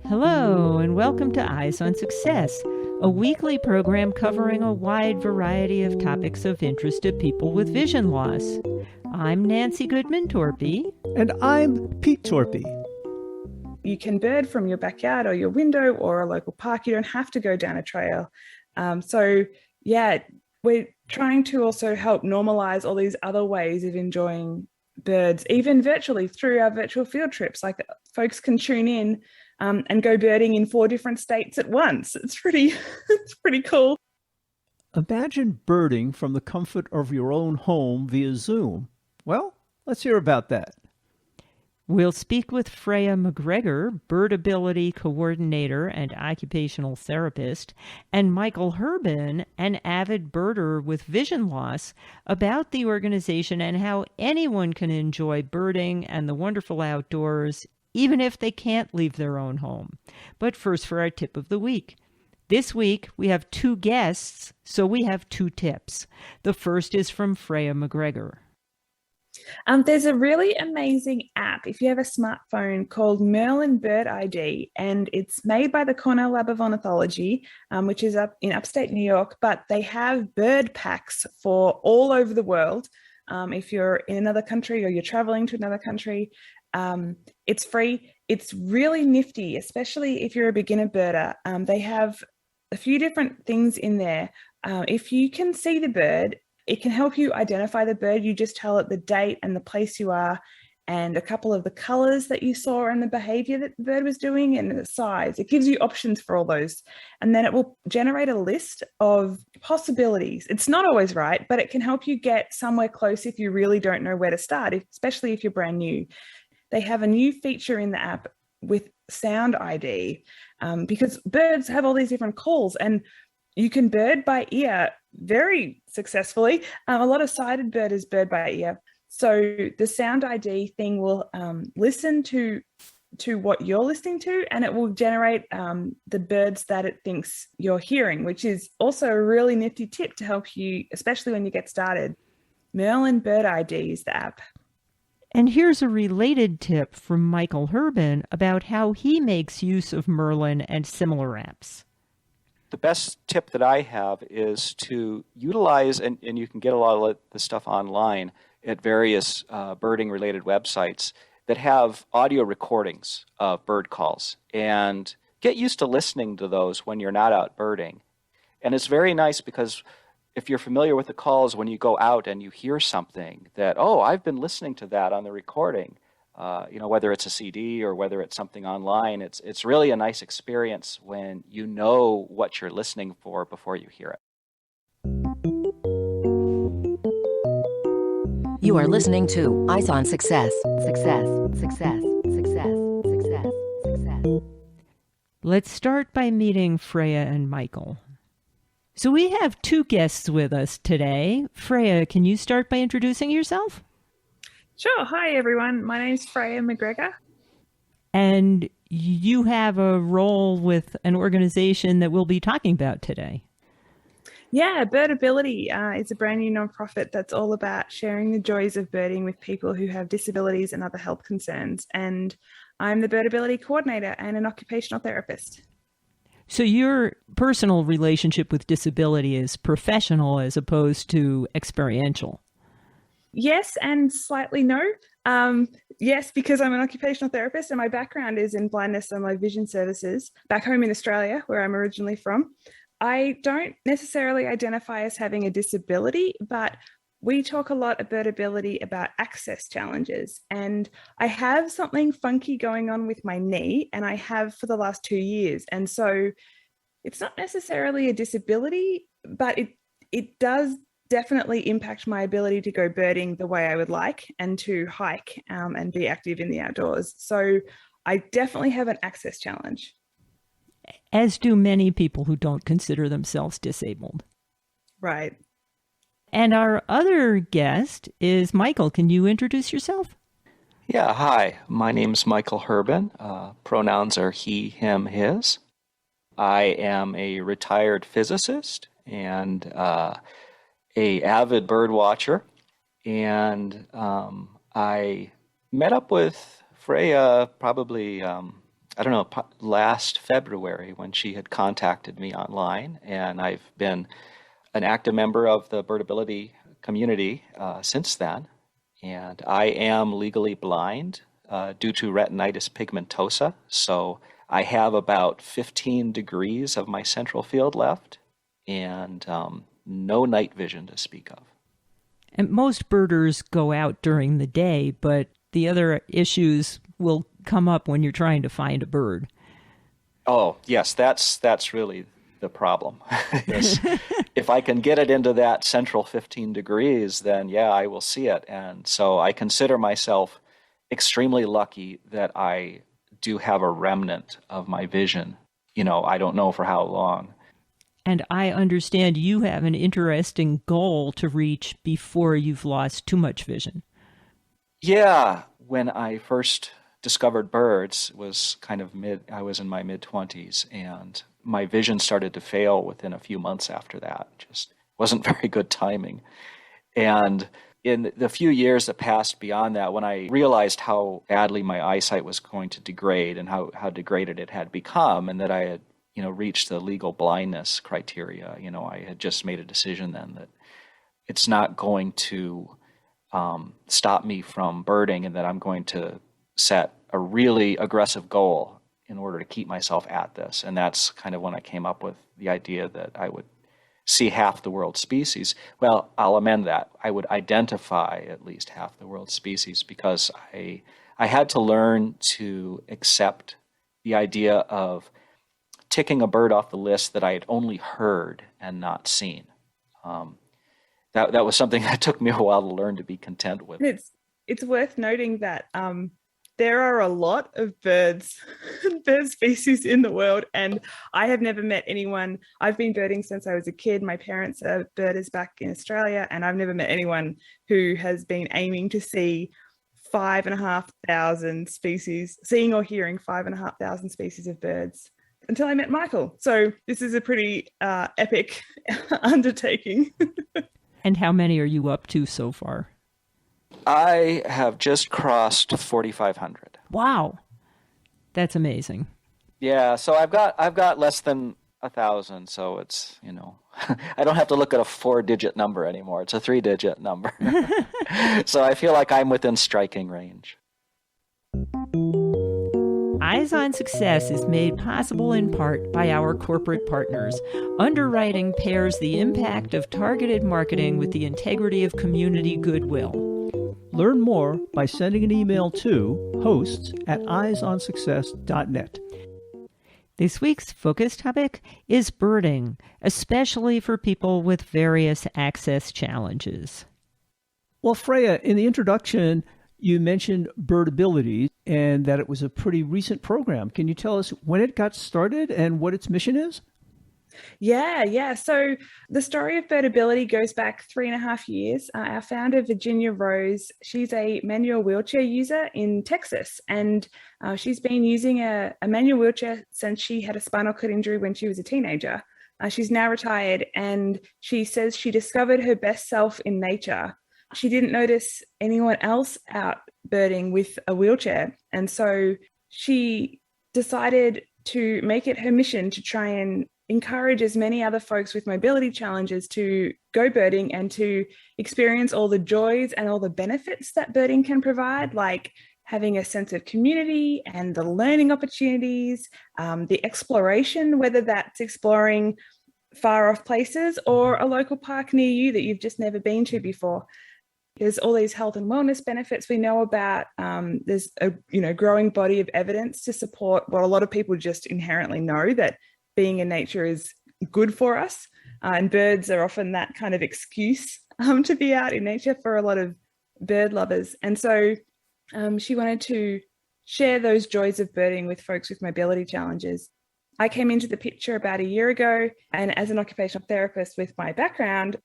Hello, and welcome to Eyes on Success, a weekly program covering a wide variety of topics of interest to people with vision loss. I'm Nancy Goodman Torpey. And I'm Pete Torpey. You can bird from your backyard or your window or a local park. You don't have to go down a trail. We're trying to also help normalize all these other ways of enjoying birds, even virtually through our virtual field trips. Like folks can tune in and go birding in 4 different states at once. It's pretty cool. Imagine birding from the comfort of your own home via Zoom. Well, let's hear about that. We'll speak with Freya McGregor, Birdability Coordinator and Occupational Therapist, and Michael Hurben, an avid birder with vision loss, about the organization and how anyone can enjoy birding and the wonderful outdoors, even if they can't leave their own home. But first, for our tip of the week. This week, we have 2 guests, so we have 2 tips. The first is from Freya McGregor. There's a really amazing app, if you have a smartphone, called Merlin Bird ID, and it's made by the Cornell Lab of Ornithology, which is up in upstate New York, but they have bird packs for all over the world. If you're in another country or you're traveling to another country, it's free. It's really nifty, especially if you're a beginner birder. They have a few different things in there. If you can see the bird, it can help you identify the bird. You just tell it the date and the place you are and a couple of the colors that you saw and the behavior that the bird was doing and the size. It gives you options for all those. And then it will generate a list of possibilities. It's not always right, but it can help you get somewhere close if you really don't know where to start, especially if you're brand new. They have a new feature in the app with sound ID because birds have all these different calls, and you can bird by ear very successfully. A lot of sighted birders bird by ear. So the sound ID thing will listen to what you're listening to, and it will generate the birds that it thinks you're hearing, which is also a really nifty tip to help you, especially when you get started. Merlin Bird ID is the app. And here's a related tip from Michael Hurben about how he makes use of Merlin and similar apps. The best tip that I have is to utilize, and you can get a lot of the stuff online at various birding-related websites that have audio recordings of bird calls, and get used to listening to those when you're not out birding. And it's very nice because if you're familiar with the calls, when you go out and you hear something that, oh, I've been listening to that on the recording, whether it's a CD or whether it's something online, it's really a nice experience when you know what you're listening for before you hear it. You are listening to Eyes on Success. Success, success, success, success, success. Let's start by meeting Freya and Michael. So we have 2 guests with us today. Freya, can you start by introducing yourself? Sure. Hi, everyone. My name's Freya McGregor. And you have a role with an organization that we'll be talking about today. Yeah, Birdability is a brand new nonprofit that's all about sharing the joys of birding with people who have disabilities and other health concerns. And I'm the Birdability Coordinator and an occupational therapist. So your personal relationship with disability is professional as opposed to experiential. Yes, and slightly no. Yes, because I'm an occupational therapist and my background is in blindness and low vision services back home in Australia, where I'm originally from. I don't necessarily identify as having a disability, but we talk a lot at Birdability about access challenges. And I have something funky going on with my knee, and I have for the last 2 years. And so it's not necessarily a disability, but it does definitely impact my ability to go birding the way I would like and to hike and be active in the outdoors. So I definitely have an access challenge. As do many people who don't consider themselves disabled. Right. And our other guest is Michael. Can you introduce yourself? Yeah, hi. My name's Michael Hurben. Pronouns are he, him, his. I am a retired physicist and a avid bird watcher. And I met up with Freya probably, last February when she had contacted me online, and I've been an active member of the Birdability community since then. And I am legally blind due to retinitis pigmentosa, so I have about 15 degrees of my central field left, and no night vision to speak of. And most birders go out during the day, but the other issues will come up when you're trying to find a bird. Oh, yes, that's really the problem. Yes. If I can get it into that central 15 degrees, then yeah, I will see it. And so I consider myself extremely lucky that I do have a remnant of my vision. I don't know for how long. And I understand you have an interesting goal to reach before you've lost too much vision. Yeah, when I first discovered birds, it was I was in my mid-20s, and my vision started to fail within a few months after that. Just wasn't very good timing. And in the few years that passed beyond that, when I realized how badly my eyesight was going to degrade and how degraded it had become, and that I had reached the legal blindness criteria, I had just made a decision then that it's not going to stop me from birding, and that I'm going to set a really aggressive goal in order to keep myself at this. And that's kind of when I came up with the idea that I would see half the world's species. Well, I'll amend that. I would identify at least half the world's species, because I had to learn to accept the idea of ticking a bird off the list that I had only heard and not seen. That was something that took me a while to learn to be content with. It's worth noting that there are a lot of bird species in the world, and I have never met anyone. I've been birding since I was a kid. My parents are birders back in Australia, and I've never met anyone who has been aiming to see 5,500 species, seeing or hearing 5,500 species of birds, until I met Michael. So this is a pretty epic undertaking. And how many are you up to so far? I have just crossed 4,500. Wow. That's amazing. Yeah, so I've got less than 1,000, so it's, I don't have to look at a 4-digit number anymore. It's a 3-digit number. So I feel like I'm within striking range. Eyes on Success is made possible in part by our corporate partners. Underwriting pairs the impact of targeted marketing with the integrity of community goodwill. Learn more by sending an email to hosts@eyesonsuccess.net. This week's focus topic is birding, especially for people with various access challenges. Well, Freya, in the introduction, you mentioned Birdability and that it was a pretty recent program. Can you tell us when it got started and what its mission is? Yeah. So the story of Birdability goes back 3.5 years. Our founder, Virginia Rose, she's a manual wheelchair user in Texas, and she's been using a manual wheelchair since she had a spinal cord injury when she was a teenager. She's now retired, and she says she discovered her best self in nature. She didn't notice anyone else out birding with a wheelchair, and so she decided to make it her mission to try and encourage as many other folks with mobility challenges to go birding and to experience all the joys and all the benefits that birding can provide, like having a sense of community and the learning opportunities, the exploration, whether that's exploring far off places or a local park near you that you've just never been to before. There's all these health and wellness benefits we know about. There's a growing body of evidence to support what a lot of people just inherently know, that being in nature is good for us. And birds are often that kind of excuse to be out in nature for a lot of bird lovers. And so she wanted to share those joys of birding with folks with mobility challenges. I came into the picture about a year ago, and as an occupational therapist with my background,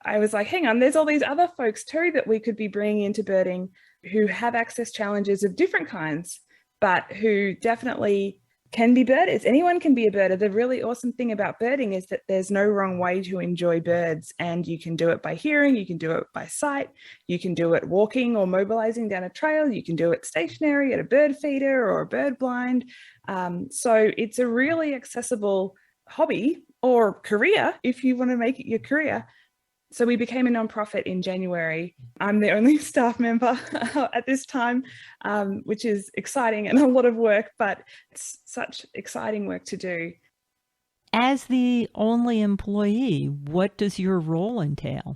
I was like, hang on, there's all these other folks too that we could be bringing into birding who have access challenges of different kinds, but who definitely can be birders. Anyone can be a birder. The really awesome thing about birding is that there's no wrong way to enjoy birds, and you can do it by hearing, you can do it by sight, you can do it walking or mobilizing down a trail, you can do it stationary at a bird feeder or a bird blind. So it's a really accessible hobby or career if you want to make it your career. So we became a nonprofit in January. I'm the only staff member at this time, which is exciting and a lot of work, but it's such exciting work to do. As the only employee, what does your role entail?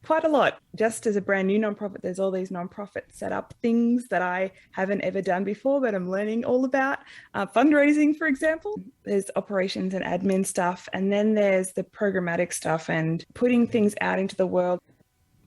Quite a lot. Just as a brand new nonprofit, there's all these nonprofit setup things that I haven't ever done before, but I'm learning all about. Fundraising, for example. There's operations and admin stuff, and then there's the programmatic stuff and putting things out into the world.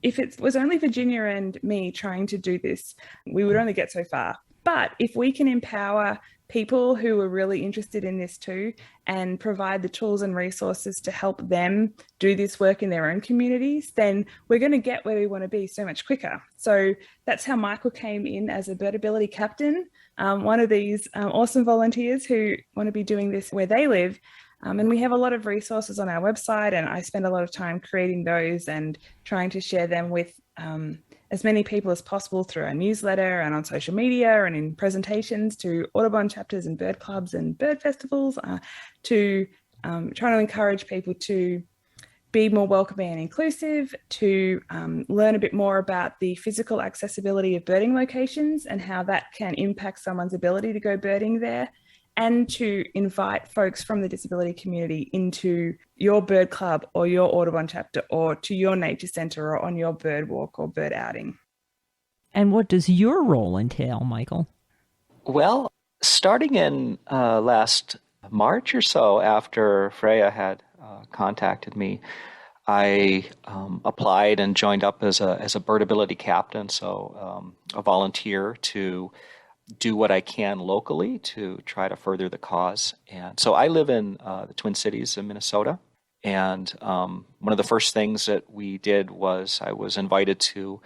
If it was only Virginia and me trying to do this, we would only get so far. But if we can empower people who are really interested in this too and provide the tools and resources to help them do this work in their own communities, then we're going to get where we want to be so much quicker. So that's how Michael came in as a Birdability captain, one of these awesome volunteers who want to be doing this where they live. And we have a lot of resources on our website, and I spend a lot of time creating those and trying to share them with as many people as possible through our newsletter and on social media and in presentations to Audubon chapters and bird clubs and bird festivals, to trying to encourage people to be more welcoming and inclusive, to learn a bit more about the physical accessibility of birding locations and how that can impact someone's ability to go birding there, and to invite folks from the disability community into your bird club or your Audubon chapter or to your nature centre or on your bird walk or bird outing. And what does your role entail, Michael? Well, starting in last March or so, after Freya had contacted me, I applied and joined up as a Birdability captain, so a volunteer to do what I can locally to try to further the cause. And so I live in the Twin Cities in Minnesota. And one of the first things that we did was I was invited to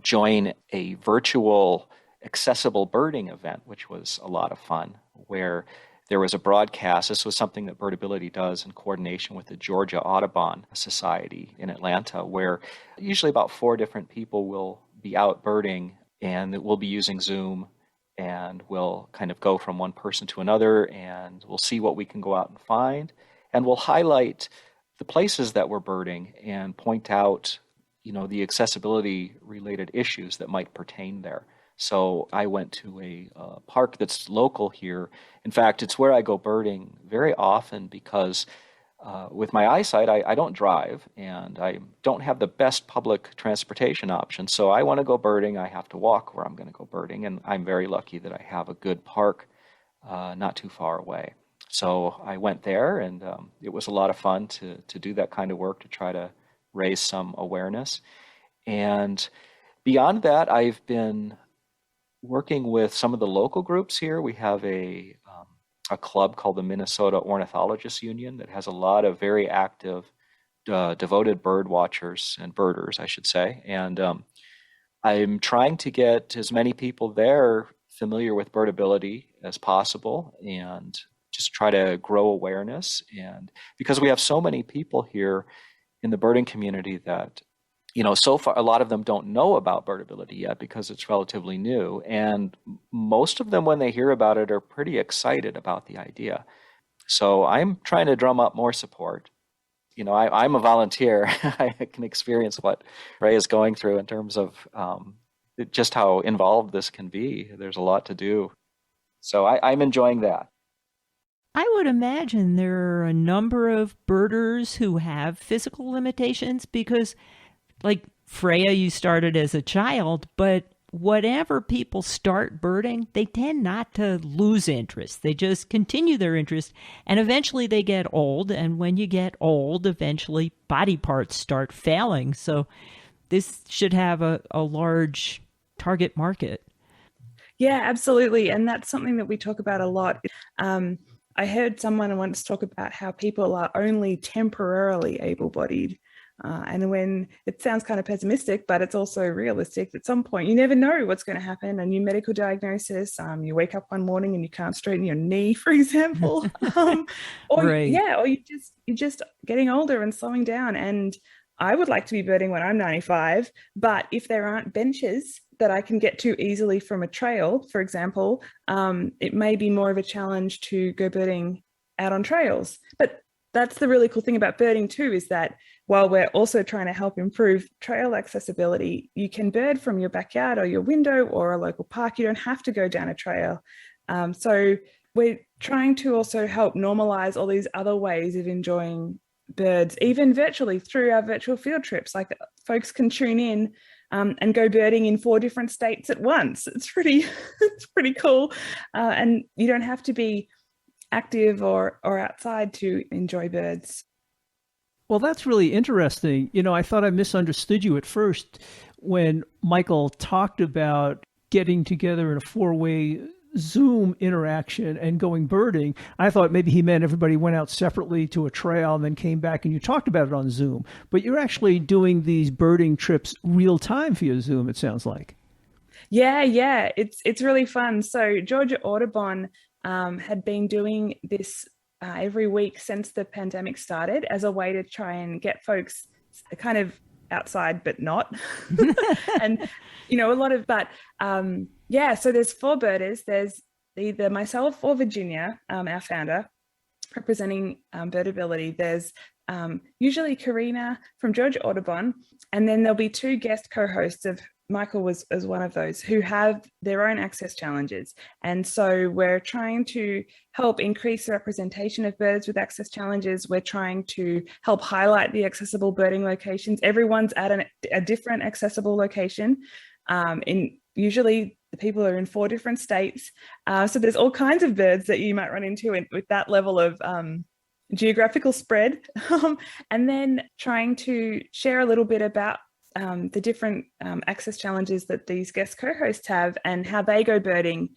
join a virtual accessible birding event, which was a lot of fun, where there was a broadcast. This was something that Birdability does in coordination with the Georgia Audubon Society in Atlanta, where usually about 4 different people will be out birding, and we'll be using Zoom, and we'll kind of go from one person to another, and we'll see what we can go out and find, and we'll highlight the places that we're birding and point out, the accessibility related issues that might pertain there. So I went to a park that's local here. In fact, it's where I go birding very often because with my eyesight, I don't drive and I don't have the best public transportation options. So I want to go birding, I have to walk where I'm going to go birding. And I'm very lucky that I have a good park not too far away. So I went there, and it was a lot of fun to do that kind of work to try to raise some awareness. And beyond that, I've been working with some of the local groups here. We have a club called the Minnesota Ornithologists Union that has a lot of very active, devoted bird watchers and birders, I should say. And I'm trying to get as many people there familiar with birdability as possible and just try to grow awareness. And because we have so many people here in the birding community that, so far, a lot of them don't know about birdability yet because it's relatively new. And most of them, when they hear about it, are pretty excited about the idea. So I'm trying to drum up more support. I'm a volunteer. I can experience what Ray is going through in terms of just how involved this can be. There's a lot to do. So I'm enjoying that. I would imagine there are a number of birders who have physical limitations because, like Freya, you started as a child, but whatever people start birding, they tend not to lose interest. They just continue their interest, and eventually they get old. And when you get old, eventually body parts start failing. So this should have a large target market. Yeah, absolutely. And that's something that we talk about a lot. I heard someone once talk about how people are only temporarily able-bodied. And when it sounds kind of pessimistic, but it's also realistic, at some point you never know what's going to happen. A new medical diagnosis, you wake up one morning and you can't straighten your knee, for example, or Right. yeah, or you're just getting older and slowing down. And I would like to be birding when I'm 95, but if there aren't benches that I can get to easily from a trail, for example, it may be more of a challenge to go birding out on trails. But that's the really cool thing about birding too, is that while we're also trying to help improve trail accessibility, you can bird from your backyard or your window or a local park. You don't have to go down a trail. So we're trying to also help normalize all these other ways of enjoying birds, even virtually through our virtual field trips. Like folks can tune in and go birding in 4 different states at once. It's pretty cool. And you don't have to be active or outside to enjoy birds. Well, that's really interesting. I thought I misunderstood you at first when Michael talked about getting together in a 4-way Zoom interaction and going birding. I thought maybe he meant everybody went out separately to a trail and then came back and you talked about it on Zoom. But you're actually doing these birding trips real time via Zoom, it sounds like. Yeah. It's really fun. So Georgia Audubon had been doing this every week since the pandemic started as a way to try and get folks kind of outside, but not. And, a lot of, but so there's 4 birders. There's either myself or Virginia, our founder, representing Birdability. There's usually Karina from Georgia Audubon, and then there'll be 2 guest co-hosts of Michael was one of those who have their own access challenges. And so we're trying to help increase the representation of birds with access challenges. We're trying to help highlight the accessible birding locations. Everyone's at a different accessible location. Usually the people are in 4 different states. So there's all kinds of birds that you might run into with that level of geographical spread. And then trying to share a little bit about the different access challenges that these guest co-hosts have and how they go birding.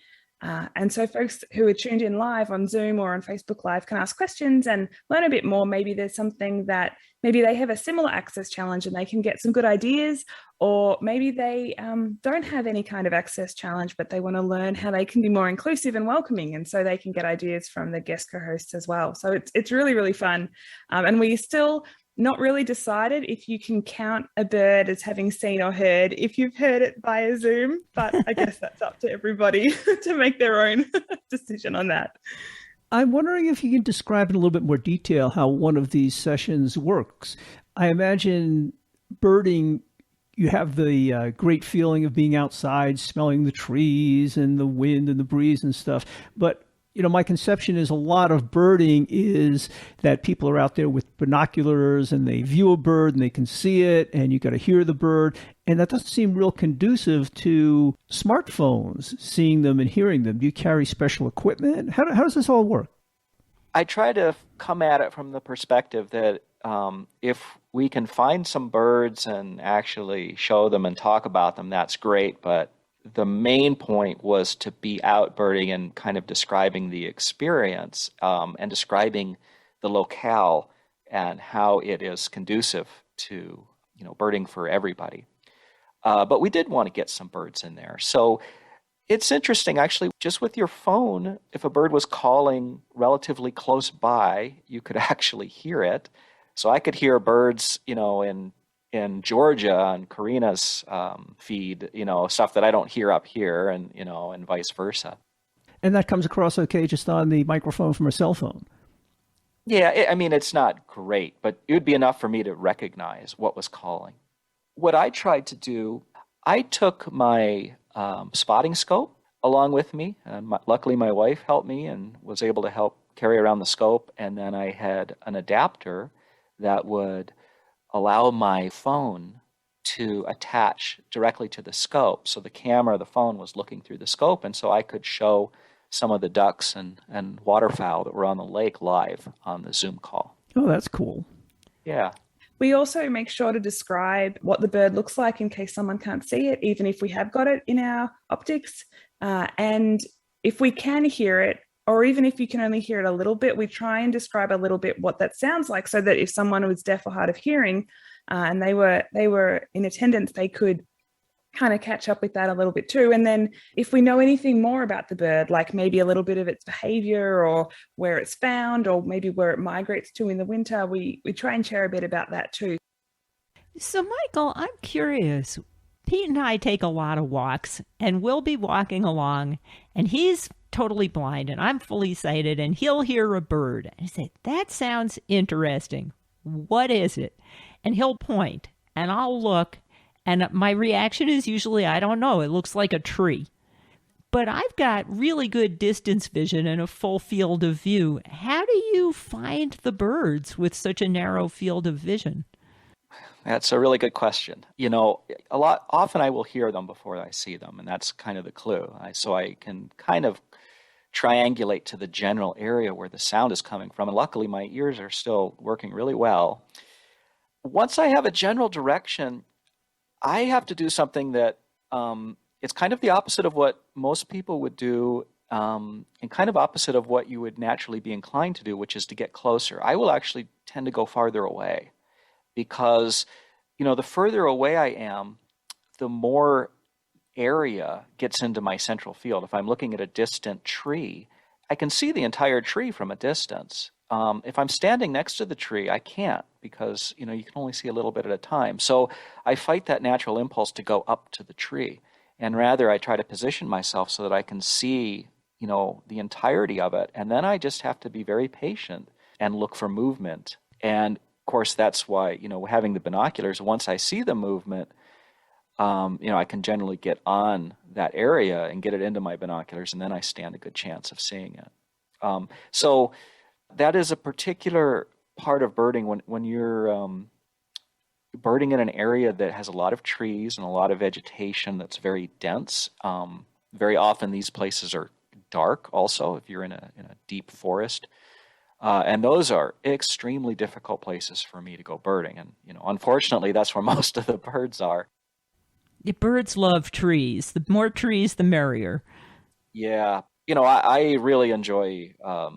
And so folks who are tuned in live on Zoom or on Facebook Live can ask questions and learn a bit more. Maybe there's something that maybe they have a similar access challenge and they can get some good ideas, or maybe they don't have any kind of access challenge, but they want to learn how they can be more inclusive and welcoming. And so they can get ideas from the guest co-hosts as well. So it's really, really fun. And we still not really decided if you can count a bird as having seen or heard if you've heard it via Zoom, but I guess that's up to everybody to make their own decision on that. I'm wondering if you can describe in a little bit more detail how one of these sessions works. I imagine birding, you have the great feeling of being outside, smelling the trees and the wind and the breeze and stuff, but my conception is a lot of birding is that people are out there with binoculars and they view a bird and they can see it and you got to hear the bird. And that doesn't seem real conducive to smartphones, seeing them and hearing them. Do you carry special equipment? How does this all work? I try to come at it from the perspective that if we can find some birds and actually show them and talk about them, that's great. But the main point was to be out birding and kind of describing the experience and describing the locale and how it is conducive to birding for everybody. But we did want to get some birds in there. So it's interesting, actually, just with your phone, if a bird was calling relatively close by, you could actually hear it. So I could hear birds, in Georgia on Karina's feed, stuff that I don't hear up here, and vice versa. And that comes across okay just on the microphone from a cell phone? Yeah, it's not great, but it would be enough for me to recognize what was calling. What I tried to do, I took my spotting scope along with me. Luckily, my wife helped me and was able to help carry around the scope. And then I had an adapter that would allow my phone to attach directly to the scope. So the camera, the phone was looking through the scope, and so I could show some of the ducks and waterfowl that were on the lake live on the Zoom call. Oh, that's cool. Yeah. We also make sure to describe what the bird looks like in case someone can't see it, even if we have got it in our optics. And if we can hear it, or even if you can only hear it a little bit, we try and describe a little bit what that sounds like so that if someone was deaf or hard of hearing, and they were in attendance, they could kind of catch up with that a little bit too. And then if we know anything more about the bird, like maybe a little bit of its behavior or where it's found or maybe where it migrates to in the winter, we try and share a bit about that too. So, Michael, I'm curious. Pete and I take a lot of walks, and we'll be walking along, and he's totally blind, and I'm fully sighted, and he'll hear a bird. And he say, "That sounds interesting. What is it?" And he'll point, and I'll look, and my reaction is usually, I don't know, it looks like a tree. But I've got really good distance vision and a full field of view. How do you find the birds with such a narrow field of vision? That's a really good question. Often I will hear them before I see them, and that's kind of the clue. So I can kind of triangulate to the general area where the sound is coming from, and luckily my ears are still working really well. Once I have a general direction, I have to do something that it's kind of the opposite of what most people would do, and kind of opposite of what you would naturally be inclined to do, which is to get closer. I will actually tend to go farther away. Because, the further away I am, the more area gets into my central field. If I'm looking at a distant tree, I can see the entire tree from a distance. If I'm standing next to the tree, I can't because, you can only see a little bit at a time. So I fight that natural impulse to go up to the tree. And rather, I try to position myself so that I can see, the entirety of it. And then I just have to be very patient and look for movement. And of course, that's why, having the binoculars, once I see the movement, I can generally get on that area and get it into my binoculars, and then I stand a good chance of seeing it. So that is a particular part of birding when you're birding in an area that has a lot of trees and a lot of vegetation that's very dense. Very often these places are dark also if you're in a deep forest. And those are extremely difficult places for me to go birding. And, unfortunately, that's where most of the birds are. The birds love trees. The more trees, the merrier. Yeah. I really enjoy, a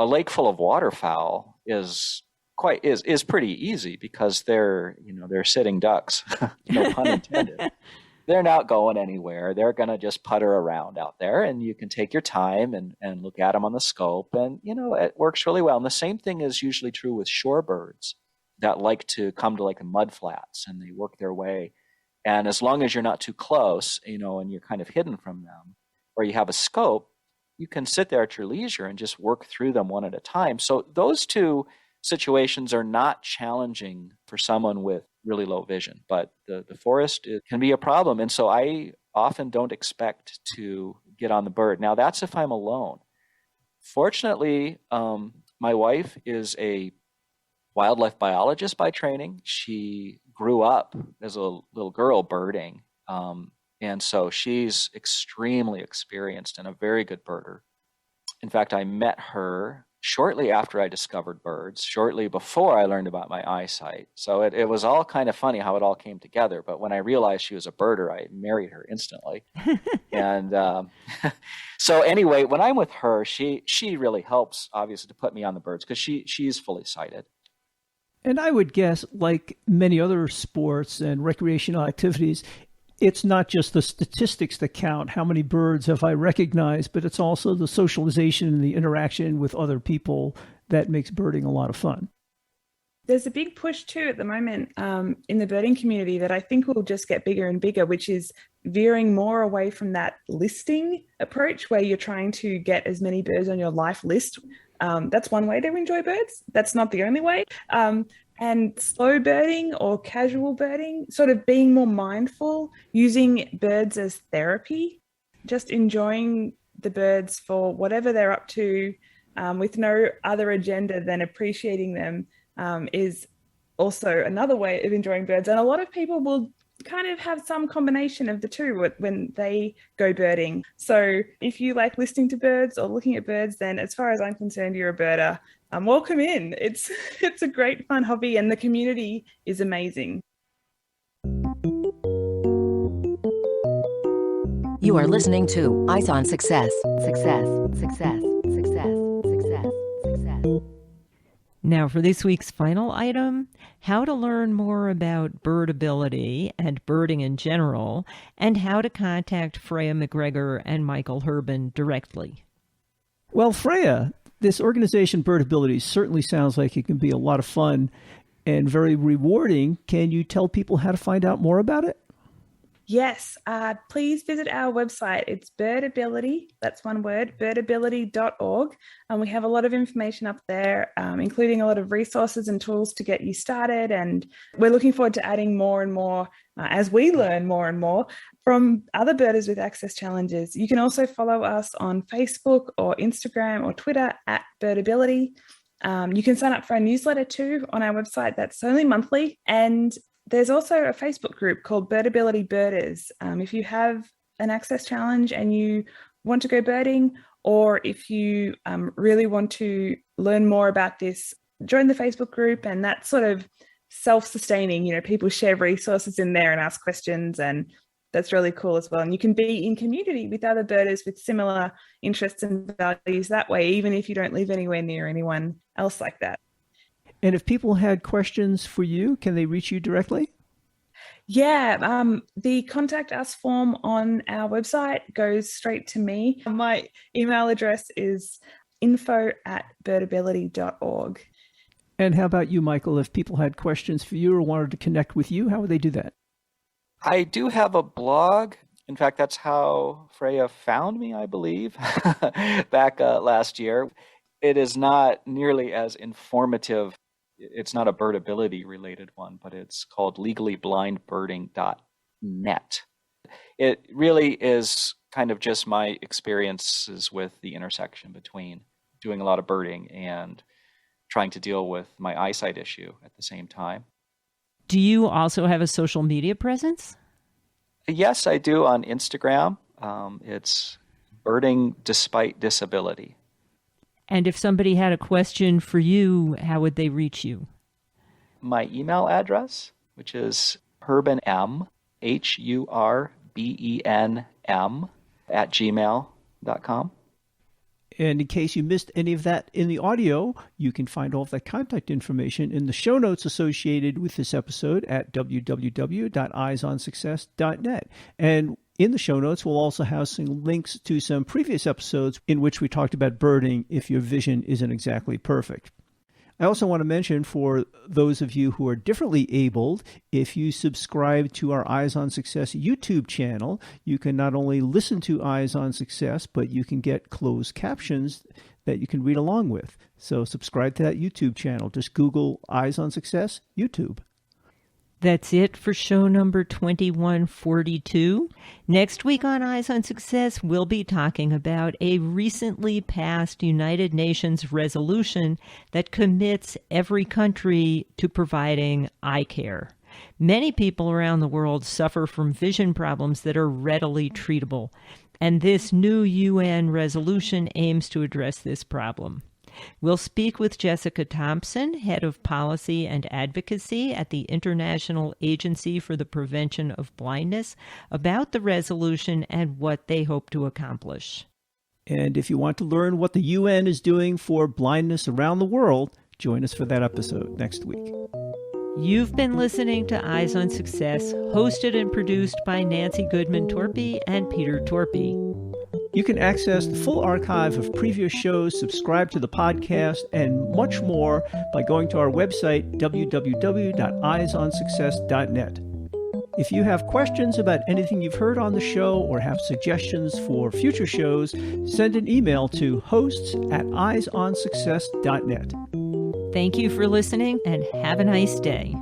lake full of waterfowl is pretty easy because they're sitting ducks, no pun intended. They're not going anywhere. They're going to just putter around out there, and you can take your time and look at them on the scope, and, it works really well. And the same thing is usually true with shorebirds that like to come to like the mud flats, and they work their way. And as long as you're not too close, and you're kind of hidden from them, or you have a scope, you can sit there at your leisure and just work through them one at a time. So those two situations are not challenging for someone with really low vision, but the forest, it can be a problem. And so I often don't expect to get on the bird. Now that's if I'm alone. Fortunately, my wife is a wildlife biologist by training. She grew up as a little girl birding. And so she's extremely experienced and a very good birder. In fact, I met her shortly after I discovered birds, shortly before I learned about my eyesight. So it was all kind of funny how it all came together. But when I realized she was a birder, I married her instantly. And so anyway, when I'm with her, she really helps, obviously, to put me on the birds because she's fully sighted. And I would guess, like many other sports and recreational activities, it's not just the statistics that count, how many birds have I recognized, but it's also the socialization and the interaction with other people that makes birding a lot of fun. There's a big push too at the moment in the birding community that I think will just get bigger and bigger, which is veering more away from that listing approach where you're trying to get as many birds on your life list. That's one way to enjoy birds. That's not the only way. And slow birding or casual birding, sort of being more mindful, using birds as therapy, just enjoying the birds for whatever they're up to with no other agenda than appreciating them is also another way of enjoying birds. And a lot of people will kind of have some combination of the two when they go birding. So if you like listening to birds or looking at birds, then as far as I'm concerned, you're a birder. Welcome in. It's a great fun hobby and the community is amazing. You are listening to Eyes on Success. Success, success, success, success, success. Now for this week's final item, how to learn more about birdability and birding in general, and how to contact Freya McGregor and Michael Hurben directly. Well, Freya, this organization Birdability certainly sounds like it can be a lot of fun and very rewarding. Can you tell people how to find out more about it? Yes, please visit our website. It's Birdability, that's one word, birdability.org. And we have a lot of information up there, including a lot of resources and tools to get you started. And we're looking forward to adding more and more as we learn more and more from other birders with access challenges. You can also follow us on Facebook or Instagram or Twitter at Birdability. You can sign up for our newsletter too on our website. That's only monthly. And there's also a Facebook group called Birdability Birders. If you have an access challenge and you want to go birding, or if you really want to learn more about this, join the Facebook group. And that's sort of self-sustaining. You know, people share resources in there and ask questions, and that's really cool as well. And you can be in community with other birders with similar interests and values that way, even if you don't live anywhere near anyone else like that. And if people had questions for you, can they reach you directly? Yeah, the contact us form on our website goes straight to me. My email address is info@birdability.org. And how about you, Michael? If people had questions for you or wanted to connect with you, how would they do that? I do have a blog. In fact, that's how Freya found me, I believe, back last year. It is not nearly as informative. It's not a birdability related one, but it's called legallyblindbirding.net. It really is kind of just my experiences with the intersection between doing a lot of birding and trying to deal with my eyesight issue at the same time. Do you also have a social media presence? Yes, I do on Instagram. It's Birding Despite Disability. And if somebody had a question for you, how would they reach you? My email address, which is hurbenm, HURBENM, @gmail.com. And in case you missed any of that in the audio, you can find all of that contact information in the show notes associated with this episode at www.eyesonsuccess.net. And in the show notes, we'll also have some links to some previous episodes in which we talked about birding if your vision isn't exactly perfect. I also want to mention for those of you who are differently abled, if you subscribe to our Eyes on Success YouTube channel, you can not only listen to Eyes on Success, but you can get closed captions that you can read along with. So subscribe to that YouTube channel. Just Google Eyes on Success YouTube. That's it for show number 2142. Next week on Eyes on Success, we'll be talking about a recently passed United Nations resolution that commits every country to providing eye care. Many people around the world suffer from vision problems that are readily treatable, and this new UN resolution aims to address this problem. We'll speak with Jessica Thompson, Head of Policy and Advocacy at the International Agency for the Prevention of Blindness, about the resolution and what they hope to accomplish. And if you want to learn what the UN is doing for blindness around the world, join us for that episode next week. You've been listening to Eyes on Success, hosted and produced by Nancy Goodman Torpey and Peter Torpey. You can access the full archive of previous shows, subscribe to the podcast, and much more by going to our website, www.eyesonsuccess.net. If you have questions about anything you've heard on the show or have suggestions for future shows, send an email to hosts@eyesonsuccess.net. Thank you for listening and have a nice day.